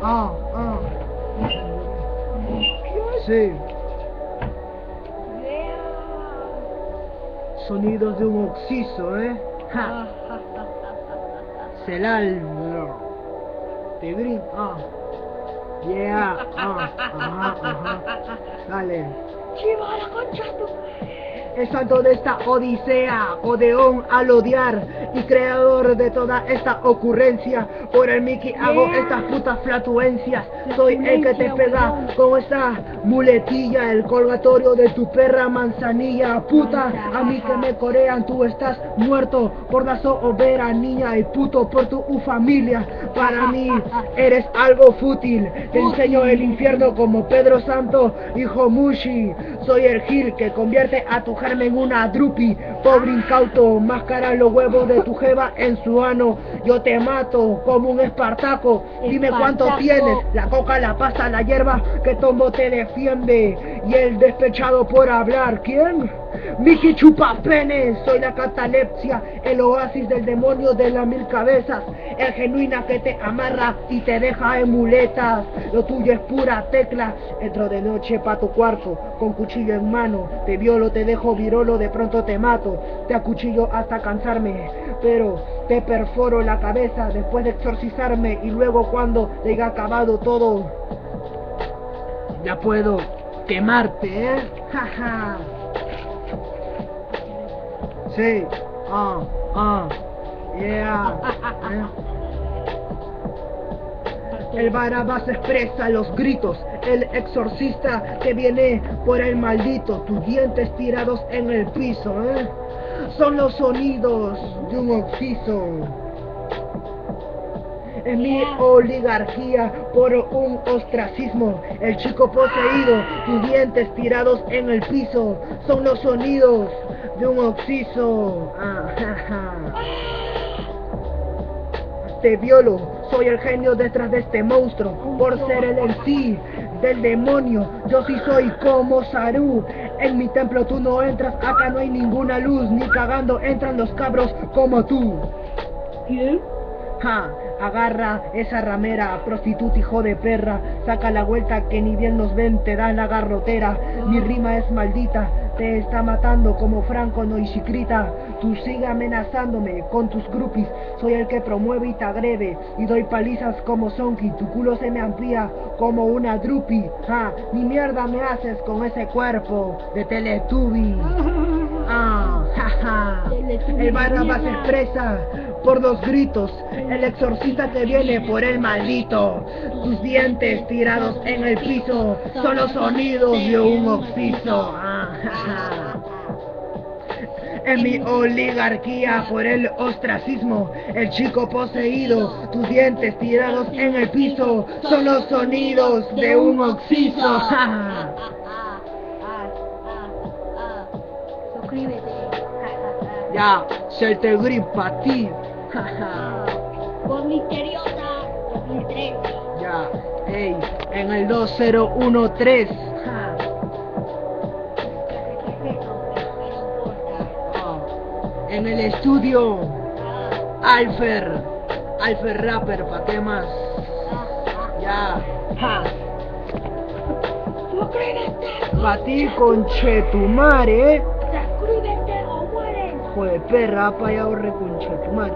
Ah, ah. Sí. Sonidos de un oxiso, ¿eh? Ja. Celal. Tigrín. Ah. Yeah. Ah. Ajá, ajá. Dale. ¡Chiva la concha tu! El santo de esta odisea, Odeón al odiar y creador de toda esta ocurrencia. Por el Mickey hago estas putas flatuencias. Soy el que te pega con esta muletilla, el colgatorio de tu perra manzanilla. Puta, a mí que me corean, tú estás muerto por la sobera niña y puto por tu familia. Para mí eres algo fútil, te enseño el infierno como Pedro Santo, hijo Mushi. Soy el Gil que convierte a tu germen en una drupi. Pobre incauto, máscara los huevos de tu jeva en su ano. Yo te mato como un espartaco. Dime cuánto tienes, la coca, la pasta, la hierba, que Tombo te defiende. Y el despechado por hablar, ¿quién? Mickey Chupapenes, soy la catalepsia, el oasis del demonio de las 1000 cabezas, el genuina que te amarra y te deja en muletas. Lo tuyo es pura tecla, entro de noche pa' tu cuarto, con cuchillo en mano, te violo, te dejo virolo, de pronto te mato, te acuchillo hasta cansarme, pero te perforo la cabeza después de exorcizarme, y luego cuando te haya acabado todo, ya puedo quemarte, jaja. Sí, yeah. El Barabás expresa los gritos, el exorcista que viene por el maldito, tus dientes tirados en el piso, son los sonidos de un oxiso. En mi oligarquía por un ostracismo, el chico poseído, tus dientes tirados en el piso, son los sonidos de un oxiso. Te violo, soy el genio detrás de este monstruo, por ser el MC del demonio. Yo sí soy como Saru, en mi templo tú no entras, acá no hay ninguna luz, ni cagando entran los cabros como tú. ¿Quién? Ja, agarra esa ramera, prostituta hijo de perra, saca la vuelta que ni bien nos ven, te da la garrotera. Mi rima es maldita, te está matando como Franco no Ishikita. Tú sigue amenazándome con tus groupies, soy el que promueve y te agrede, y doy palizas como Sonky, tu culo se me amplía como una drupi. Ja, ni mierda me haces con ese cuerpo de Teletubby. Jaja. El Barrabás se expresa por los gritos, el exorcista que viene por el maldito. Tus dientes tirados en el piso son los sonidos de un oxiso. En mi oligarquía por el ostracismo, el chico poseído, tus dientes tirados en el piso son los sonidos de un oxiso. Suscríbete. Ya, Shelter Grip pa' ti. Por misteriosa 2003. Ya, ey, en el 2013. En el estudio, Alfer Rapper, ¿pa' qué más? Ya, Suscríbete. pa' ti conchetumare, Suscríbete o mueres. joder perra, pa' allá ahorre conchetumare.